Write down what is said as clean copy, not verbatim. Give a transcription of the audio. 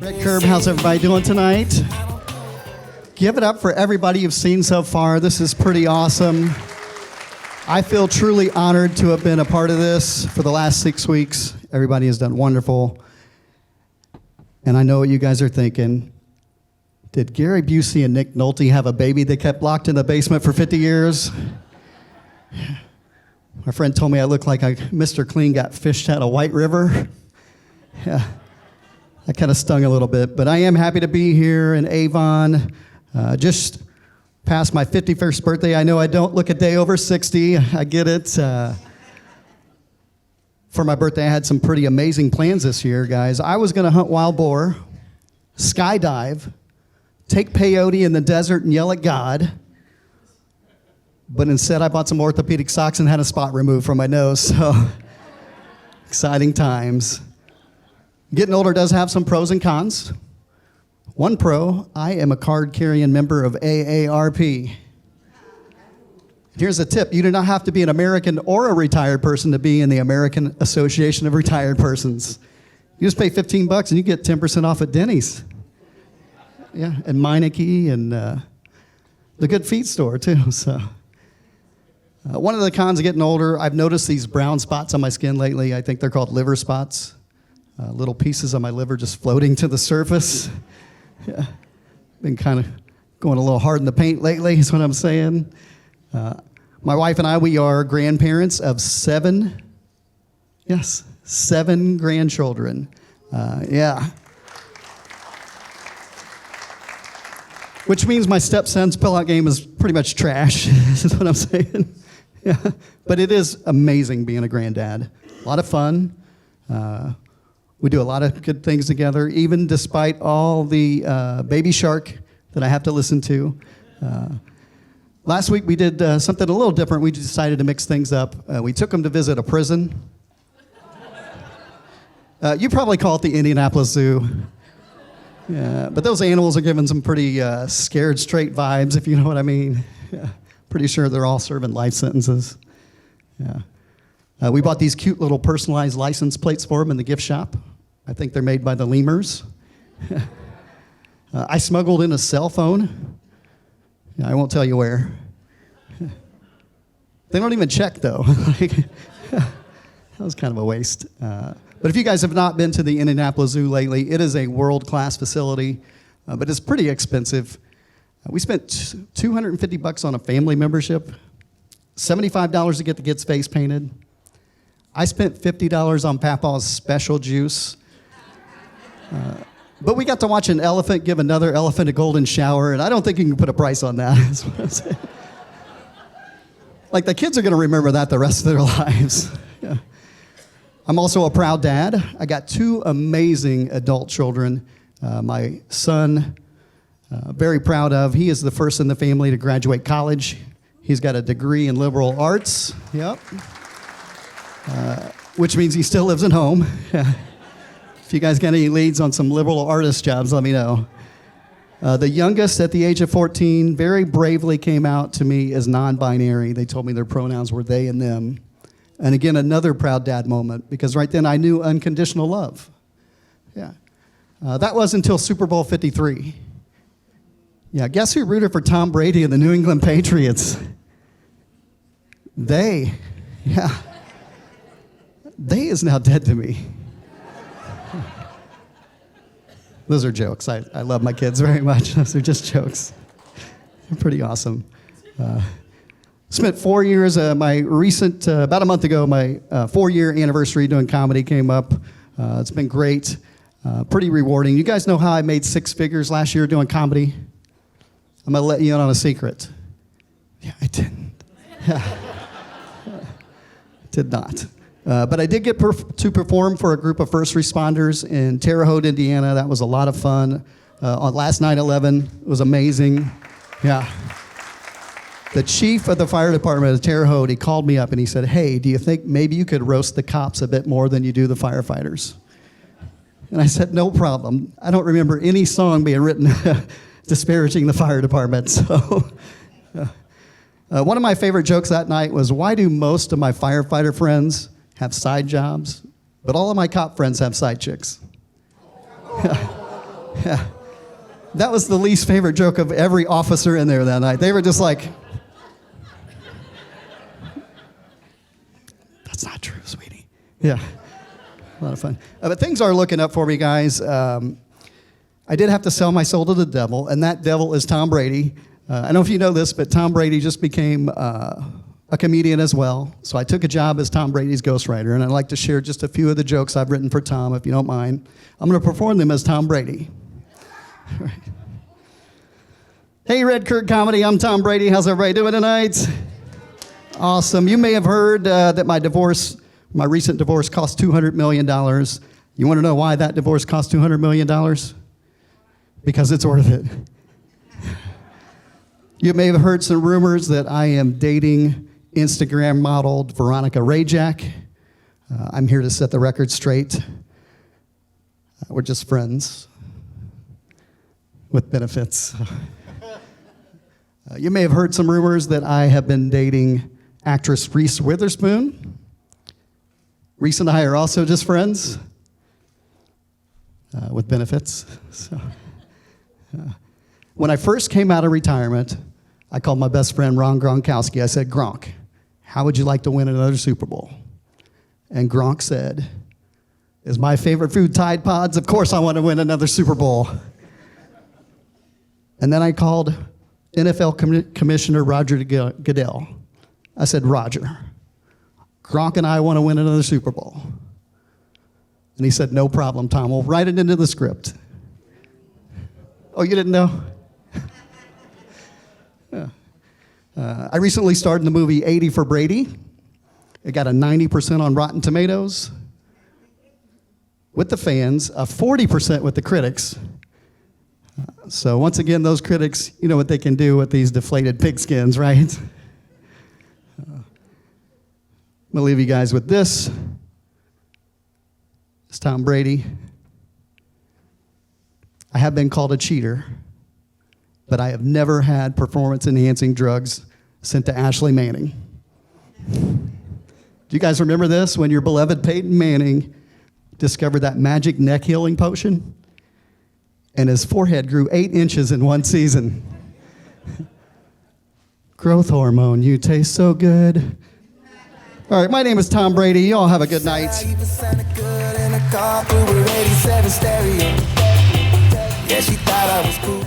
Red Curb, how's everybody doing tonight? Give it up for everybody you've seen so far. This is pretty awesome. I feel truly honored to have been a part of this for the last 6 weeks. Everybody has done wonderful. And I know what you guys are thinking. Did Gary Busey and Nick Nolte have a baby they kept locked in the basement for 50 years? My friend told me I look like Mr. Clean got fished out of White River. Yeah. That kind of stung a little bit, but I am happy to be here in Avon. Just past my 51st birthday. I know I don't look a day over 60. I get it. For my birthday, I had some pretty amazing plans this year, guys. I was going to hunt wild boar, skydive, take peyote in the desert and yell at God, but instead I bought some orthopedic socks and had a spot removed from my nose, so exciting times. Getting older does have some pros and cons. One pro, I am a card-carrying member of AARP. Here's a tip. You do not have to be an American or a retired person to be in the American Association of Retired Persons. You just pay $15 and you get 10% off at Denny's. Yeah, and Meineke and the Good Feet store, too. So, one of the cons of getting older, I've noticed these brown spots on my skin lately. I think they're called liver spots. Little pieces of my liver just floating to the surface. Yeah. Been kind of going a little hard in the paint lately, is what I'm saying. My wife and I, we are grandparents of 7 grandchildren. Yeah. Which means my stepson's pullout game is pretty much trash, is what I'm saying. Yeah. But it is amazing being a granddad. A lot of fun. We do a lot of good things together, even despite all the Baby Shark that I have to listen to. Last week we did something a little different. We decided to mix things up. We took them to visit a prison. You probably call it the Indianapolis Zoo. Yeah, but those animals are giving some pretty scared straight vibes, if you know what I mean. Yeah, pretty sure they're all serving life sentences. Yeah. We bought these cute little personalized license plates for them in the gift shop. I think they're made by the lemurs. I smuggled in a cell phone. Yeah, I won't tell you where. They don't even check, though. That was kind of a waste. But if you guys have not been to the Indianapolis Zoo lately, it is a world-class facility, but it's pretty expensive. We spent $250 on a family membership, $75 to get the kid's face painted. I spent $50 on Papaw's special juice. But we got to watch an elephant give another elephant a golden shower, and I don't think you can put a price on that. That's what I'm saying. Like, the kids are going to remember that the rest of their lives. Yeah. I'm also a proud dad. I got 2 amazing adult children. My son, very proud of. He is the first in the family to graduate college. He's got a degree in liberal arts. Yep. Which means he still lives at home. If you guys got any leads on some liberal artist jobs, let me know. The youngest at the age of 14 very bravely came out to me as non-binary. They told me their pronouns were they and them. And again, another proud dad moment, because right then I knew unconditional love. Yeah. That was until Super Bowl 53. Yeah, guess who rooted for Tom Brady and the New England Patriots? They. Yeah. They is now dead to me. Those are jokes. I love my kids very much. Those are just jokes. They're pretty awesome. Spent 4 years, my recent, about a month ago, my 4-year anniversary doing comedy came up. It's been great, pretty rewarding. You guys know how I made 6 figures last year doing comedy? I'm going to let you in on a secret. Yeah, I didn't. Yeah. Did not. But I did get to perform for a group of first responders in Terre Haute, Indiana. That was a lot of fun. On last 9/11, it was amazing. Yeah. The chief of the fire department of Terre Haute, he called me up and he said, "Hey, do you think maybe you could roast the cops a bit more than you do the firefighters?" And I said, "No problem. I don't remember any song being written disparaging the fire department." So. One of my favorite jokes that night was, why do most of my firefighter friends have side jobs, but all of my cop friends have side chicks? Yeah. That was the least favorite joke of every officer in there that night. They were just like, that's not true, sweetie. Yeah, a lot of fun. But things are looking up for me, guys. I did have to sell my soul to the devil, and that devil is Tom Brady. I don't know if you know this, but Tom Brady just became a comedian as well. So I took a job as Tom Brady's ghostwriter, and I'd like to share just a few of the jokes I've written for Tom, if you don't mind. I'm going to perform them as Tom Brady. All right. Hey, Red Curtain Comedy, I'm Tom Brady. How's everybody doing tonight? Awesome. You may have heard that my recent divorce cost $200 million. You want to know why that divorce cost $200 million? Because it's worth it. You may have heard some rumors that I am dating Instagram model Veronica Rajak. I'm here to set the record straight. We're just friends with benefits. You may have heard some rumors that I have been dating actress Reese Witherspoon. Reese and I are also just friends with benefits. So, when I first came out of retirement, I called my best friend Ron Gronkowski. I said, Gronk, how would you like to win another Super Bowl? And Gronk said, is my favorite food Tide Pods? Of course I want to win another Super Bowl. And then I called NFL Commissioner Roger Goodell. I said, Roger, Gronk and I want to win another Super Bowl. And he said, no problem, Tom. We'll write it into the script. Oh, you didn't know? Yeah. I recently starred in the movie 80 for Brady. It got a 90% on Rotten Tomatoes with the fans, a 40% with the critics. So once again, those critics, you know what they can do with these deflated pigskins, right? I'm going to leave you guys with this. It's Tom Brady. I have been called a cheater, but I have never had performance-enhancing drugs sent to Ashley Manning. Do you guys remember this? When your beloved Peyton Manning discovered that magic neck-healing potion, and his forehead grew 8 inches in one season. Growth hormone, you taste so good. All right, my name is Tom Brady. You all have a good night. Yeah, she thought I was cool.